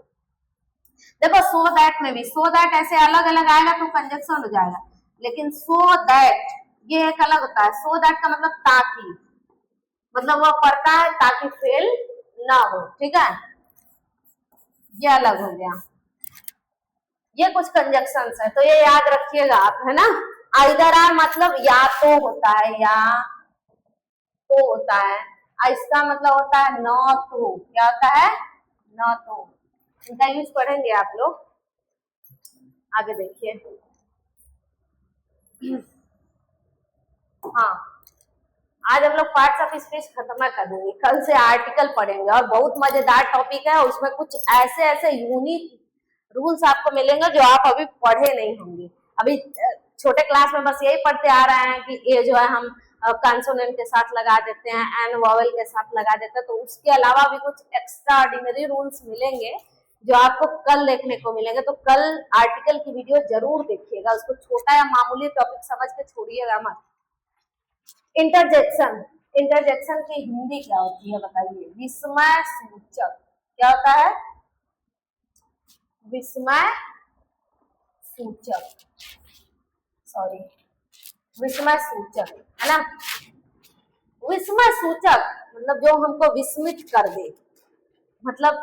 देखो सो दैट में भी सो दैट ऐसे अलग अलग आएगा तो कंजक्शन हो जाएगा, लेकिन सो दैट ये एक अलग होता है। सो दैट का मतलब ताकि, मतलब वो पढ़ता है ताकि फेल ना हो, ठीक है, ये अलग हो गया। ये कुछ कंजक्शंस है तो ये याद रखिएगा आप, है ना। आइदर आर मतलब या तो होता है, या तो होता है, इसका मतलब होता है न तो, क्या होता है, न तो। इनका यूज पढ़ेंगे आप लोग, आगे देखिए। हाँ, आज हम लोग पार्ट्स ऑफ स्पीच खत्म कर देंगे, कल से आर्टिकल पढ़ेंगे और बहुत मजेदार टॉपिक है। उसमें कुछ ऐसे ऐसे यूनिक रूल्स आपको मिलेंगे जो आप अभी पढ़े नहीं होंगे। अभी छोटे क्लास में बस यही पढ़ते आ रहे हैं कि ये जो है हम कंसोनेंट के साथ लगा देते हैं, एंड वॉवेल के साथ लगा देते हैं, तो उसके अलावा भी कुछ एक्स्ट्रा ऑर्डिनरी रूल्स मिलेंगे जो आपको कल देखने को मिलेंगे। तो कल आर्टिकल की वीडियो जरूर देखिएगा, उसको छोटा या मामूली टॉपिक समझ के छोड़िएगा मत। इंटरजेक्शन, इंटरजेक्शन की हिंदी क्या होती है बताइए? विस्मय सूचक। क्या होता है? विस्मय सूचक, सॉरी, विस्मय सूचक, है ना। विस्मय सूचक मतलब जो हमको विस्मित कर दे, मतलब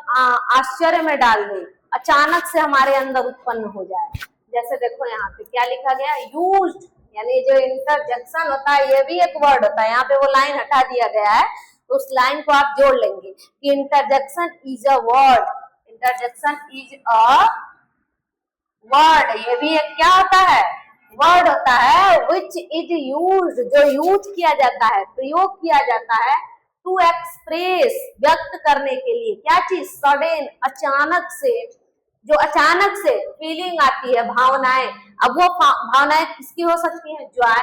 आश्चर्य में डाल दे, अचानक से हमारे अंदर उत्पन्न हो जाए। जैसे देखो यहाँ पे क्या लिखा गया, यूज्ड, यानी जो इंटरजेक्शन होता है ये भी एक वर्ड होता है। यहाँ पे वो लाइन हटा दिया गया है तो उस लाइन को आप जोड़ लेंगे कि interjection is a word, interjection is a word, ये भी एक क्या होता है, वर्ड होता है। विच इज यूज्ड, जो यूज किया जाता है, प्रयोग किया जाता है, टू एक्सप्रेस, व्यक्त करने के लिए, क्या चीज, सडन, अचानक से, जो अचानक से फीलिंग आती है, भावनाएं। अब वो भावनाएं किसकी हो सकती हैं? जॉय,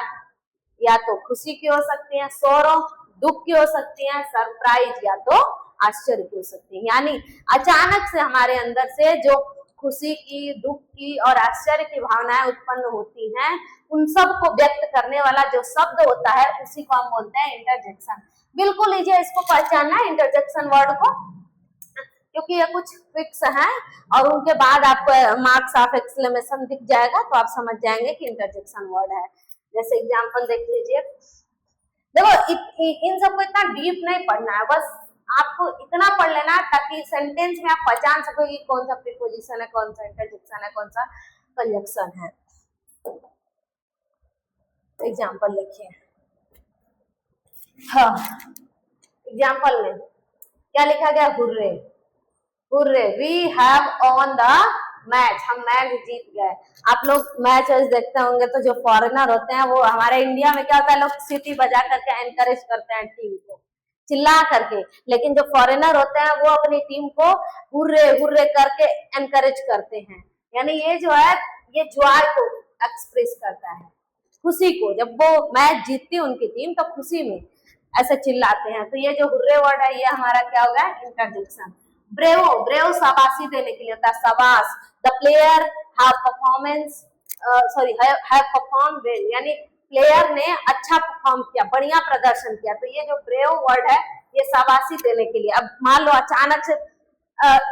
या तो खुशी की हो सकती है, सौरो, दुख की हो सकती है, सरप्राइज, या तो आश्चर्य की हो सकती है। यानी अचानक से हमारे अंदर से जो खुशी की, दुख की और आश्चर्य की भावनाएं उत्पन्न होती हैं, उन सब को व्यक्त करने वाला जो शब्द होता है उसी को हम बोलते हैं इंटरजेक्शन। बिल्कुल लीजिए, इसको पहचानना है इंटरजेक्शन वर्ड को, क्योंकि ये कुछ फिक्स है और उनके बाद आपको मार्क्स ऑफ एक्सक्लेमेशन दिख जाएगा तो आप समझ जाएंगे कि इंटरजेक्शन वर्ड है। जैसे एग्जांपल देख लीजिए। देखो इन सबको इतना डीप नहीं पढ़ना है, बस आपको इतना पढ़ लेना ताकि सेंटेंस में आप पहचान सको कि कौन सा प्रीपोजिशन है, कौन सा इंटरजेक्शन है, कौन सा कंजक्शन है। एग्जांपल लिखिए। हाँ, एग्जांपल में क्या लिखा गया? Hurray, hurray, we have on the match, हम मैच जीत गए। आप लोग मैच देखते होंगे तो जो फॉरेनर होते हैं वो, हमारे इंडिया में क्या होता है, लोग सीटी बजा करके एनकरेज करते हैं टीम को, चिल्ला करके, लेकिन जो फॉरेनर होते हैं वो अपनी टीम को हुर्रे हुर्रे करके एनकरेज करते हैं। यानी ये जो है ये जॉय को एक्सप्रेस करता है, खुशी को। जब वो मैच जीतती है उनकी टीम तो खुशी में ऐसे चिल्लाते हैं। तो ये जो हुर्रे वर्ड है ये हमारा क्या होगा? इंटरजेक्शन। ब्रेवो, ब्रेव शाबाशी देने के लिए होता है, शाबाश। The player have performance, sorry have perform well, यानी प्लेयर ने अच्छा परफॉर्म किया, बढ़िया प्रदर्शन किया। तो ये जो ब्रेव वर्ड है ये शाबाशी देने के लिए। अब मान लो अचानक से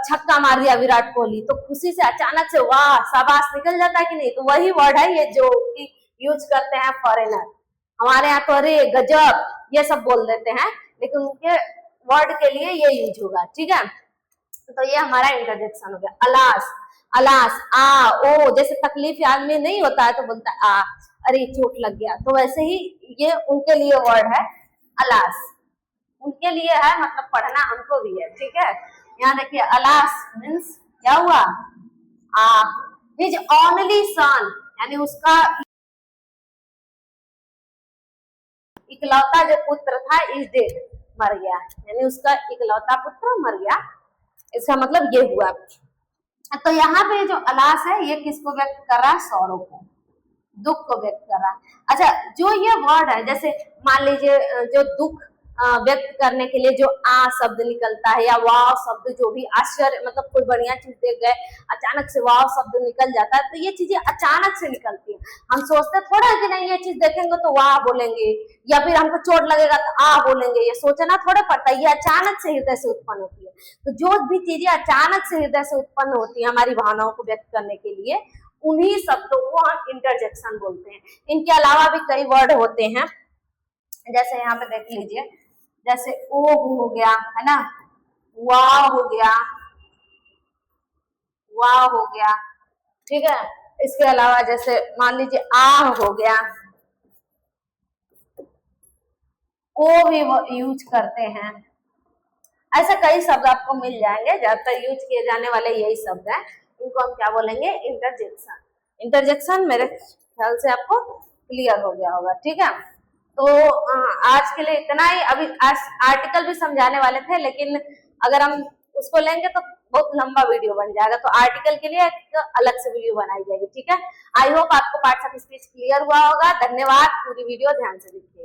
छक्का मार दिया विराट कोहली, तो खुशी से अचानक से वाह शाबाश निकल जाता है कि नहीं? तो वही वर्ड है ये जो कि यूज करते हैं फॉरेनर। हमारे यहाँ तो अरे गजब ये सब बोल देते हैं, लेकिन उनके वर्ड के लिए ये यूज होगा, ठीक है। तो ये हमारा इंटरजेक्शन हो गया। अलास, अलास, आ ओ, जैसे तकलीफ आदमी नहीं होता है तो बोलता है आ, अरे चोट लग गया, तो वैसे ही ये उनके लिए वर्ड है अलास, उनके लिए है, मतलब पढ़ना हमको भी है, ठीक है। यहाँ देखिए अलास मीन्स क्या हुआ? हिज ओनली सन, यानी उसका इकलौता जो पुत्र था इज डेड, मर गया, यानी उसका इकलौता पुत्र मर गया, इसका मतलब ये हुआ। तो यहाँ पे जो अलास है ये किसको व्यक्त कर रहा है? सौरव को, दुख को व्यक्त कर रहा है। अच्छा, जो ये वर्ड है, जैसे मान लीजिए जो दुख व्यक्त करने के लिए जो आ शब्द निकलता है या वाव शब्द, जो भी आश्चर्य मतलब कोई बढ़िया चीज देख गए अचानक से वाव शब्द निकल जाता है, तो ये चीजें अचानक से निकलती है। हम सोचते थोड़ा कि नहीं ये चीज देखेंगे तो वाह बोलेंगे, या फिर हमको चोट लगेगा तो आ बोलेंगे, ये सोचना थोड़ा पड़ता है, ये अचानक से हृदय से उत्पन्न होती है। तो जो भी चीजें अचानक से हृदय से उत्पन्न होती है हमारी भावनाओं को व्यक्त करने के लिए, उन्हीं शब्दों को हम इंटरजेक्शन बोलते हैं। इनके अलावा भी कई वर्ड होते हैं, जैसे यहाँ पे देख लीजिए, जैसे ओ हो गया, है ना, वाह हो गया, वाह हो गया, ठीक है। इसके अलावा जैसे मान लीजिए आ हो गया, को भी यूज करते हैं। ऐसे कई शब्द आपको मिल जाएंगे, ज्यादातर यूज किए जाने वाले यही शब्द हैं, इनको हम क्या बोलेंगे, इंटरजेक्शन। इंटरजेक्शन मेरे ख्याल से आपको क्लियर हो गया होगा, ठीक है। तो आज के लिए इतना ही। अभी आर्टिकल भी समझाने वाले थे, लेकिन अगर हम उसको लेंगे तो बहुत लंबा वीडियो बन जाएगा, तो आर्टिकल के लिए एक अलग से वीडियो बनाई जाएगी, ठीक है। आई होप आपको पार्ट्स ऑफ स्पीच क्लियर हुआ होगा। धन्यवाद। पूरी वीडियो ध्यान से देखिए।